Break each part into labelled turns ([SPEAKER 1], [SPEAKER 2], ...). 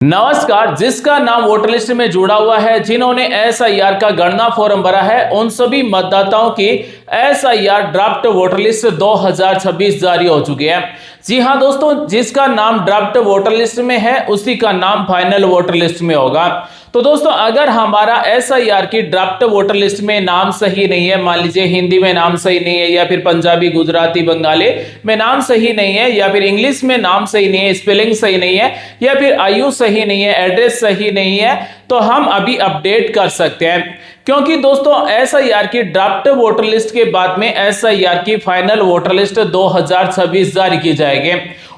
[SPEAKER 1] नमस्कार। जिसका नाम वोटर लिस्ट में जुड़ा हुआ है, जिन्होंने एसआईआर का गणना फॉर्म भरा है, उन सभी मतदाताओं की एसआईआर ड्राफ्ट वोटर लिस्ट 2026 जारी हो चुकी है। जी हां दोस्तों, जिसका नाम ड्राफ्ट वोटर लिस्ट में है उसी का नाम फाइनल वोटर लिस्ट में होगा। तो दोस्तों, अगर हमारा एसआईआर की ड्राफ्ट वोटर लिस्ट में नाम सही नहीं है, मान लीजिए हिंदी में नाम सही नहीं है, या फिर पंजाबी, गुजराती, बंगाली में नाम सही नहीं है, या फिर इंग्लिश में नाम सही नहीं है, स्पेलिंग सही नहीं है, या फिर आयु सही नहीं है, एड्रेस सही नहीं है, तो हम अभी अपडेट कर सकते हैं। क्योंकि दोस्तों, एसआईआर की ड्राफ्ट वोटर लिस्ट के बाद में एसआईआर की फाइनल वोटर लिस्ट 2026 जारी की जाएगी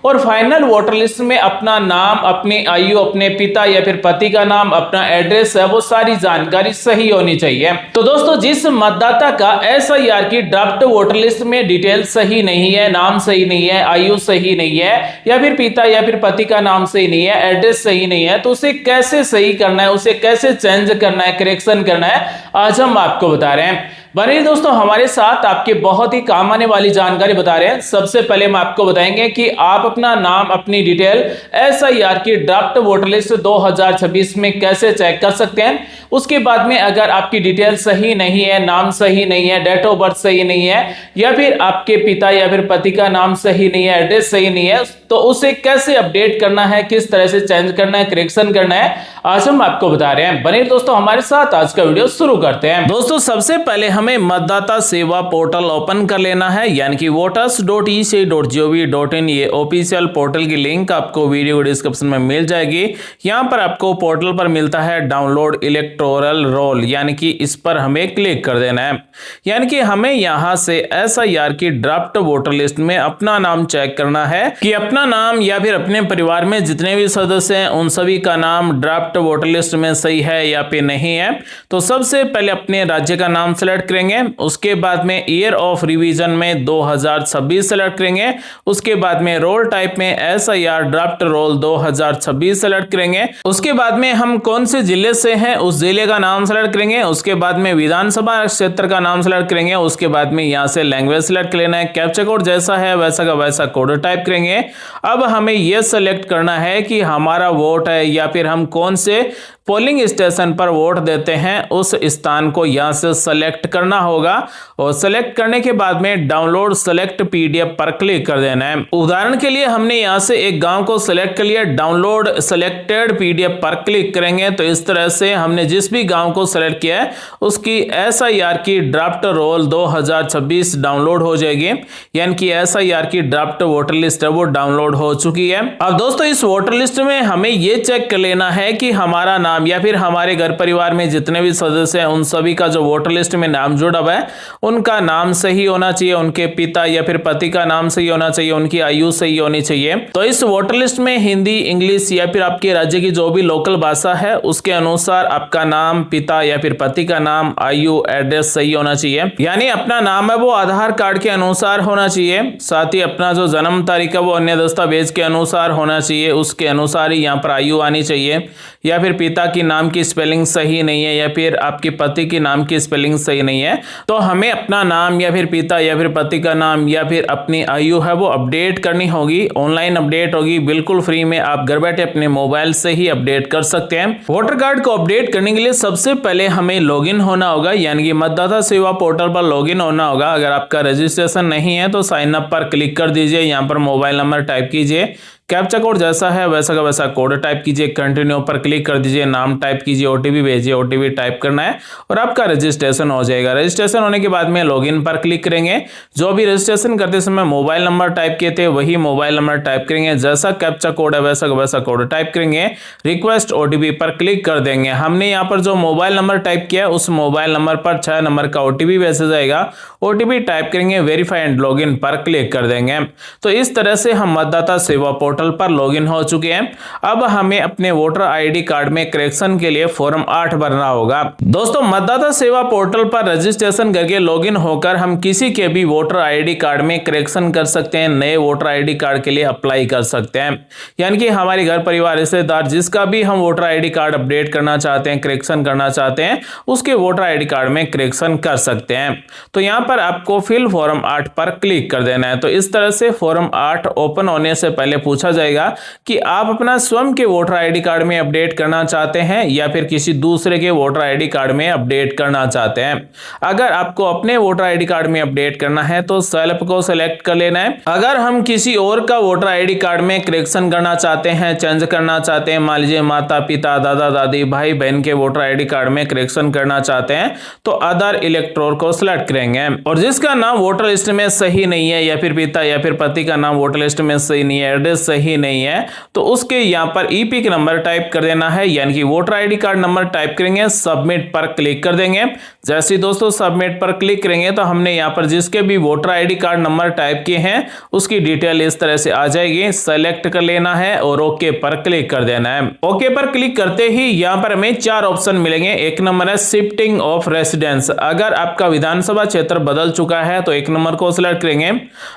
[SPEAKER 1] और फाइनल वोटर लिस्ट में अपना नाम, अपनी आयु, अपने पिता या फिर पति का नाम, अपना एड्रेस है, वो सारी जानकारी सही होनी चाहिए। तो दोस्तों, जिस मतदाता का एसआईआर की ड्राफ्ट वोटर लिस्ट में डिटेल सही नहीं है, नाम सही नहीं है, आयु सही नहीं है, या फिर पिता या फिर पति का नाम सही नहीं है, एड्रेस सही नहीं है, तो उसे कैसे सही करना है, उसे कैसे चेंज करना है, करेक्शन करना है, आज हम आपको बता रहे हैं। बने दोस्तों हमारे साथ, आपके बहुत ही काम आने वाली जानकारी बता रहे हैं। सबसे पहले हम आपको बताएंगे कि आप अपना नाम, अपनी डिटेल एसआईआर की ड्राफ्ट वोटर लिस्ट 2026 में कैसे चेक कर सकते हैं। उसके बाद में अगर आपकी डिटेल सही नहीं है, नाम सही नहीं है, डेट ऑफ बर्थ सही नहीं है, या फिर आपके पिता या फिर पति का नाम सही नहीं है, एड्रेस सही नहीं है, तो उसे कैसे अपडेट करना है, किस तरह से चेंज करना है, करेक्शन करना है, आज हम आपको बता रहे हैं। बने दोस्तों हमारे साथ, आज का वीडियो शुरू करते हैं। दोस्तों, सबसे पहले हमें मतदाता सेवा पोर्टल ओपन कर लेना है, यानी कि voters.ec.gov.in। ये ऑफिशियल पोर्टल की लिंक आपको वीडियो डिस्क्रिप्शन में मिल जाएगी। यहाँ पर आपको पोर्टल पर मिलता है डाउनलोड इलेक्टोरल रोल, यानी कि इस पर हमें क्लिक कर देना है। यानी कि हमें यहाँ से एसआईआर की ड्राफ्ट वोटर लिस्ट में अपना नाम चेक करना है कि अपना नाम या फिर अपने परिवार में जितने भी सदस्य हैं उन सभी का नाम ड्राफ्ट वोटर लिस्ट में सही है या फिर नहीं है। तो सबसे पहले अपने राज्य का नाम सेलेक्ट करेंगे, उसके बाद में ईयर ऑफ रिवीजन में 2026 सेलेक्ट करेंगे, उसके बाद में रोल टाइप में एसआईआर ड्राफ्ट रोल 2026 सेलेक्ट करेंगे, उसके बाद में हम कौन से जिले से हैं उस जिले का नाम सेलेक्ट करेंगे, उसके बाद में विधानसभा क्षेत्र का नाम सेलेक्ट करेंगे, उसके बाद में यहां से लैंग्वेज सेलेक्ट कर लेना है, कैप्चा कोड जैसा है वैसा का वैसा कोड टाइप करेंगे। अब हमें यह सेलेक्ट करना है कि हमारा वोट है या फिर हम कौन से पोलिंग स्टेशन पर वोट देते हैं उस स्थान को यहां से सेलेक्ट करना होगा, और सेलेक्ट करने के बाद में डाउनलोड सेलेक्ट पीडीएफ पर क्लिक कर देना है। उदाहरण के लिए हमने यहां से एक गांव को सेलेक्ट कर लिया, डाउनलोड सेलेक्टेड पीडीएफ पर क्लिक करेंगे तो इस तरह से हमने जिस भी गांव को सेलेक्ट किया है उसकी एसआईआर की ड्राफ्ट रोल 2026 डाउनलोड हो जाएगी, यानी कि एसआईआर की ड्राफ्ट वोटर लिस्ट है वो डाउनलोड हो चुकी है। अब दोस्तों, इस वोटर लिस्ट में हमें यह चेक कर लेना है कि हमारा नाम या फिर हमारे घर परिवार में जितने भी सदस्य हैं उन सभी का जो वोटर लिस्ट में नाम जुड़ा हुआ है उनका नाम सही होना चाहिए, उनके पिता या फिर पति का नाम सही होना चाहिए, उनकी आयु सही होनी चाहिए। तो इस वोटर लिस्ट में हिंदी, इंग्लिश या फिर आपके राज्य की जो भी लोकल भाषा है उसके अनुसार आपका नाम, पिता या फिर पति का नाम, आयु, एड्रेस सही होना चाहिए। यानी अपना नाम है वो आधार कार्ड के अनुसार होना चाहिए, साथ ही अपना जो जन्म तारीख है वो अन्य दस्तावेज के अनुसार होना चाहिए, उसके अनुसार ही यहाँ पर आयु आनी चाहिए। या फिर पिता की नाम की स्पेलिंग सही नहीं है या फिर आपके पति के नाम की स्पेलिंग सही नहीं है, तो हमें अपना नाम या फिर पिता या फिर पति का नाम या फिर अपनी आयु है वो अपडेट करनी होगी। ऑनलाइन अपडेट होगी, बिल्कुल फ्री में, आप घर बैठे अपने मोबाइल से ही अपडेट कर सकते हैं। वोटर कार्ड को अपडेट करने के लिए सबसे पहले हमें लॉगिन होना होगा, यानी कि मतदाता सेवा पोर्टल पर लॉगिन होना होगा। अगर आपका रजिस्ट्रेशन नहीं है तो साइन अप पर क्लिक कर दीजिए, यहाँ पर मोबाइल नंबर टाइप कीजिए, कैप्चा कोड जैसा है वैसा का वैसा कोड टाइप कीजिए, कंटिन्यू पर क्लिक कर दीजिए, नाम टाइप कीजिए, ओटीपी भेजिए, ओटीपी टाइप करना है और आपका रजिस्ट्रेशन हो जाएगा। रजिस्ट्रेशन होने के बाद में लॉगिन पर क्लिक करेंगे। जो भी रजिस्ट्रेशन करते समय मोबाइल नंबर टाइप किए थे वही मोबाइल नंबर टाइप करेंगे, जैसा कैप्चा कोड है वैसा का वैसा कोड टाइप करेंगे, रिक्वेस्ट ओटीपी पर क्लिक कर देंगे। हमने यहाँ पर जो मोबाइल नंबर टाइप किया उस मोबाइल नंबर पर 6 नंबर का ओटीपी मैसेज आएगा, ओटीपी टाइप करेंगे, वेरीफाई एंड लॉगिन पर क्लिक कर देंगे। तो इस तरह से हम मतदाता सेवा पोर्टल पर लॉगिन हो चुके हैं। अब हमें अपने वोटर आईडी कार्ड में करेक्शन के लिए फॉर्म 8 भरना होगा। दोस्तों, मतदाता सेवा पोर्टल पर रजिस्ट्रेशन करके लॉगिन होकर हम किसी के भी वोटर आईडी कार्ड में करेक्शन कर सकते हैं, नए वोटर आईडी कार्ड के लिए अप्लाई कर सकते हैं। यानी कि हमारे घर परिवार रिश्तेदार जिसका भी हम वोटर आईडी कार्ड अपडेट करना चाहते हैं, करेक्शन करना चाहते हैं, उसके वोटर आईडी कार्ड में करेक्शन कर सकते हैं। तो यहां पर आपको फिल फॉर्म 8 पर क्लिक कर देना है। तो इस तरह से फॉर्म 8 ओपन होने से पहले पूछा पूछा जाएगा कि आप अपना स्वयं के वोटर आईडी कार्ड में अपडेट करना चाहते हैं या फिर किसी दूसरे के वोटर आईडी कार्ड में अपडेट करना चाहते हैं। अगर आपको अपने वोटर आईडी कार्ड में अपडेट करना है तो सेल्फ को सिलेक्ट कर लेना है। अगर हम किसी और का वोटर आईडी कार्ड में करेक्शन करना चाहते हैं, चेंज करना चाहते हैं, मान लीजिए माता पिता दादा दादी भाई बहन के वोटर आईडी कार्ड में करेक्शन करना चाहते हैं तो अदर इलेक्टोर को सिलेक्ट करेंगे। और जिसका नाम वोटर लिस्ट में सही नहीं है या फिर पिता या फिर पति का नाम वोटर लिस्ट में सही नहीं है, एड्रेस सही नहीं है, तो उसके यहाँ पर ईपिक नंबर टाइप कर देना है, यानी कि voter ID card number type करेंगे, सबमिट पर क्लिक कर देंगे। जैसे दोस्तों सबमिट पर क्लिक करेंगे तो हमने यहाँ पर जिसके भी voter ID card number type किए हैं उसकी डिटेल इस तरह से आ जाएगी। सेलेक्ट कर लेना है और ओके पर क्लिक कर देना है। ओके पर क्लिक करते ही यहाँ पर हमें 4 ऑप्शन मिलेंगे। एक नंबर है शिफ्टिंग ऑफ रेसिडेंस। अगर आपका विधानसभा क्षेत्र बदल चुका है तो 1 नंबर को सिलेक्ट करेंगे।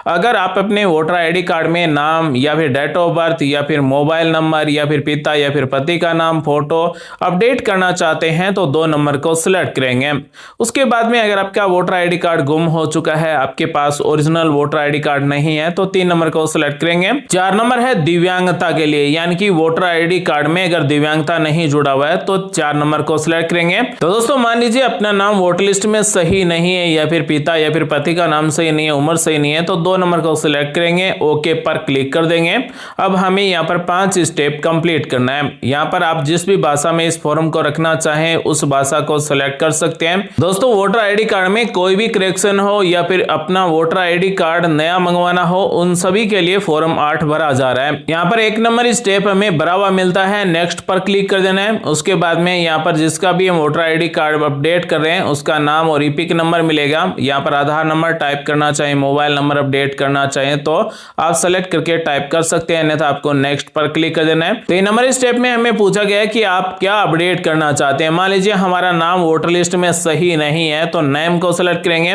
[SPEAKER 1] अगर आप अपने वोटर आईडी कार्ड में नाम या फिर डेट ऑफ बर्थ या फिर मोबाइल नंबर या फिर पिता या फिर पति का नाम फोटो अपडेट करना चाहते हैं तो 2 नंबर को सिलेक्ट करेंगे। उसके बाद में अगर आपका वोटर आईडी कार्ड गुम हो चुका है, आपके पास ओरिजिनल वोटर आईडी कार्ड नहीं है तो 3 नंबर को सिलेक्ट करेंगे। 4 नंबर है दिव्यांगता के लिए, यानी कि वोटर आईडी कार्ड में अगर दिव्यांगता नहीं जुड़ा हुआ है तो 4 नंबर को सिलेक्ट करेंगे। तो दोस्तों मान लीजिए अपना नाम वोटर लिस्ट में सही नहीं है या फिर पिता या फिर पति का नाम सही नहीं है, उम्र सही नहीं है, तो 2 नंबर को सिलेक्ट करेंगे, ओके पर क्लिक कर देंगे। अब हमें यहाँ पर 5 स्टेप कंप्लीट करना है। यहाँ पर आप जिस भी भाषा में इस फॉर्म को रखना चाहें उस भाषा को सिलेक्ट कर सकते हैं। दोस्तों वोटर आईडी कार्ड में कोई भी करेक्शन हो या फिर अपना वोटर आईडी कार्ड नया मंगवाना हो, उन सभी के लिए फॉर्म 8 भरा जा रहा है। यहाँ पर 1 नंबर स्टेप हमें भरा हुआ मिलता है, नेक्स्ट पर क्लिक कर देना है। उसके बाद में यहाँ पर जिसका भी हम वोटर आईडी कार्ड अपडेट कर रहे हैं उसका नाम और ईपिक नंबर मिलेगा। यहाँ पर आधार नंबर टाइप करना चाहें, मोबाइल नंबर अपडेट करना चाहें तो आप सेलेक्ट करके टाइप कर सकते हैं, अन्यथा आपको नेक्स्ट पर क्लिक कर देना है। तो 3 नंबर स्टेप में हमें पूछा गया है कि आप क्या अपडेट करना चाहते हैं। मान लीजिए हमारा नाम वोटर लिस्ट में सही नहीं है तो नेम को सिलेक्ट करेंगे।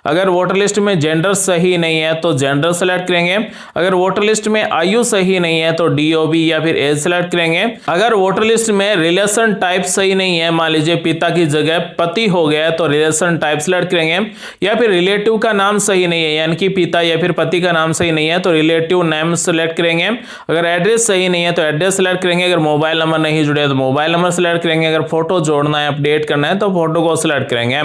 [SPEAKER 1] अगर वोटर लिस्ट में जेंडर सही नहीं है तो जेंडर सेलेक्ट करेंगे। अगर वोटर लिस्ट में आयु सही नहीं है तो डीओबी या फिर एज सेलेक्ट करेंगे। अगर वोटर लिस्ट में रिलेशन टाइप सही नहीं है, मान लीजिए पिता की जगह पति हो गया तो रिलेशन टाइप सेलेक्ट करेंगे। या फिर रिलेटिव का नाम सही नहीं है, यानी कि पिता या फिर पति का नाम सही नहीं है तो रिलेटिव नेम सेलेक्ट करेंगे। अगर एड्रेस सही नहीं है तो एड्रेस सेलेक्ट करेंगे। अगर मोबाइल नंबर नहीं जुड़े तो मोबाइल नंबर सेलेक्ट करेंगे। अगर फोटो जोड़ना है अपडेट करना है तो फोटो को सिलेक्ट करेंगे।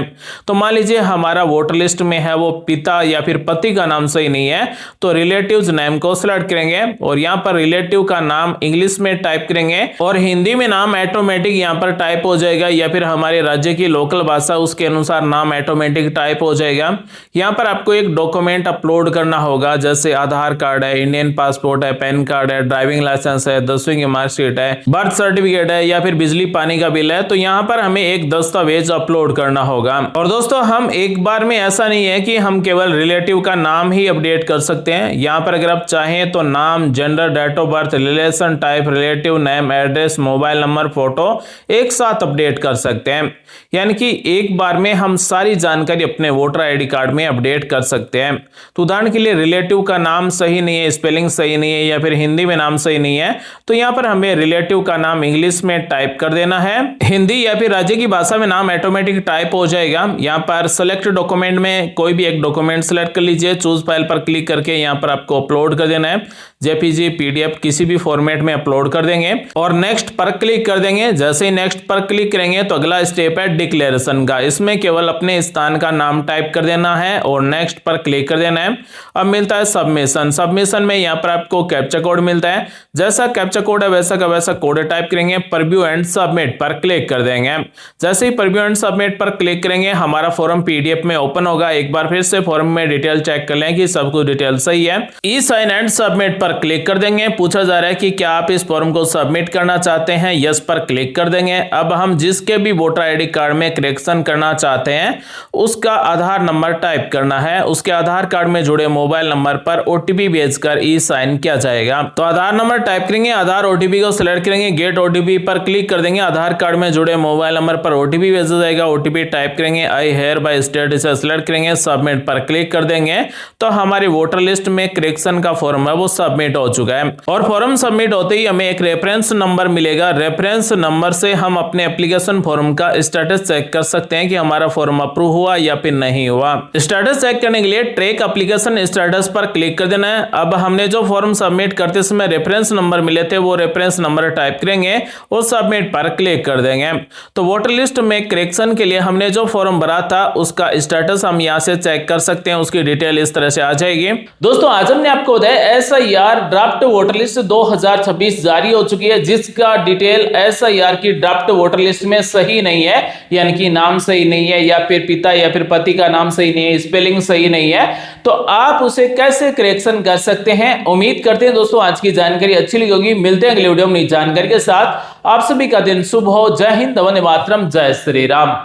[SPEAKER 1] तो मान लीजिए हमारा वोटर लिस्ट में है वो पिता या फिर पति का नाम सही नहीं है तो रिलेटिव्स नेम को सिलेक्ट करेंगे और यहाँ पर रिलेटिव का नाम इंग्लिश में टाइप करेंगे और हिंदी में नाम ऑटोमेटिक यहाँ पर टाइप हो जाएगा या फिर हमारे राज्य की लोकल भाषा उसके अनुसार नाम ऑटोमेटिक टाइप हो जाएगा। यहाँ पर आपको एक डॉक्यूमेंट अपलोड करना होगा, जैसे आधार कार्ड है, इंडियन पासपोर्ट है, पैन कार्ड है, ड्राइविंग लाइसेंस है, 10वीं की मार्कशीट है, बर्थ सर्टिफिकेट है या फिर बिजली पानी का बिल है। तो यहाँ पर हमें एक दस्तावेज अपलोड करना होगा। और दोस्तों हम एक बार में ऐसा नहीं है कि हम केवल रिलेटिव का नाम ही अपडेट कर सकते हैं। यहाँ पर अगर आप चाहें तो नाम, gender, date of birth, relation type, relative name, address, mobile number, photo एक साथ अपडेट कर सकते हैं। यानी कि एक बार में हम सारी जानकारी अपने वोटर आईडी कार्ड में अपडेट कर सकते हैं। तो उदाहरण के लिए रिलेटिव का नाम सही नहीं है, स्पेलिंग सही नहीं है या फिर हिंदी में नाम सही नहीं है तो यहाँ पर हमें रिलेटिव का नाम इंग्लिश में टाइप कर देना है। हिंदी या फिर राज्य की भाषा में नाम ऑटोमेटिक टाइप हो जाएगा। यहाँ पर सेलेक्ट डॉक्यूमेंट में कोई भी एक डॉक्यूमेंट सेलेक्ट कर लीजिए, चूज फाइल पर क्लिक करके यहाँ पर आपको अपलोड कर देना है। जेपीजी, पीडीएफ किसी भी फॉर्मेट में अपलोड कर देंगे और नेक्स्ट पर क्लिक कर देंगे। जैसे ही नेक्स्ट पर क्लिक करेंगे तो अगला स्टेप है डिक्लेरेशन का। इसमें केवल अपने स्थान का नाम टाइप कर देना है और नेक्स्ट पर क्लिक कर देना है। अब मिलता है सबमिशन। सबमिशन में यहाँ पर आपको कैप्चा कोड मिलता है। जैसा कैप्चा कोड है वैसा का वैसा कोड टाइप करेंगे, प्रीव्यू एंड सबमिट पर क्लिक कर देंगे। जैसे ही प्रीव्यू एंड सबमिट पर क्लिक करेंगे हमारा फॉर्म पीडीएफ में ओपन होगा। एक बार फिर से फॉर्म में डिटेल चेक कर लें कि सब कुछ डिटेल सही है। ई साइन एंड सबमिट पर क्लिक कर देंगे। पूछा जा रहा है कि क्या आप इस फॉर्म को सबमिट करना चाहते हैं, यस पर क्लिक कर देंगे। अब हम जिसके भी वोटर आईडी कार्ड में करेक्शन करना चाहते हैं उसका आधार नंबर टाइप करना है। उसके आधार कार्ड में जुड़े मोबाइल नंबर पर ओटीपी भेजकर ई साइन किया जाएगा। तो आधार नंबर टाइप करेंगे, आधार ओटीपी को सिलेक्ट करेंगे, गेट ओटीपी पर क्लिक कर देंगे। आधार कार्ड में जुड़े मोबाइल नंबर पर ओटीपी भेजा जाएगा। ओटीपी टाइप करेंगे, आई हेयर बाय स्टेट इसे सिलेक्ट करेंगे, सबमिट पर क्लिक कर देंगे। तो हमारी वोटर लिस्ट में करेक्शन का फॉर्म है वो सबमिट सबमिट हो चुका है और फॉर्म सबमिट होते ही हमें एक रेफरेंस नंबर मिलेगा। रेफरेंस नंबर से हम अपने एप्लीकेशन फॉर्म का स्टेटस चेक कर सकते हैं कि हमारा फॉर्म अप्रूव हुआ या फिर नहीं हुआ। स्टेटस चेक करने के लिए ट्रैक एप्लीकेशन स्टेटस पर क्लिक कर देना है। अब हमने जो फॉर्म सबमिट करते समय रेफरेंस नंबर मिले थे वो रेफरेंस नंबर टाइप करेंगे और सबमिट पर क्लिक कर देंगे। तो वोटर लिस्ट में करेक्शन के लिए हमने जो फॉर्म भरा था उसका स्टेटस हम यहां से चेक कर सकते हैं। उसकी डिटेल इस तरह से आ जाएगी। दोस्तों आज हमने आपको बताया SIR ड्राफ्ट वोटर लिस्ट 2026 जारी हो चुकी है, जिसका डिटेल SIR की ड्राफ्ट वोटर लिस्ट में सही नहीं है, यानी कि नाम सही नहीं है या फिर पिता या फिर पति का नाम सही नहीं है, स्पेलिंग सही नहीं है, तो आप उसे कैसे करेक्शन कर सकते हैं। उम्मीद करते हैं दोस्तों आज की जानकारी अच्छी लगी होगी। मिलते हैं अगले वीडियो में नई जानकारी के साथ। आप सभी का दिन शुभ हो। जय हिंद, वंदे मातरम, जय श्री राम।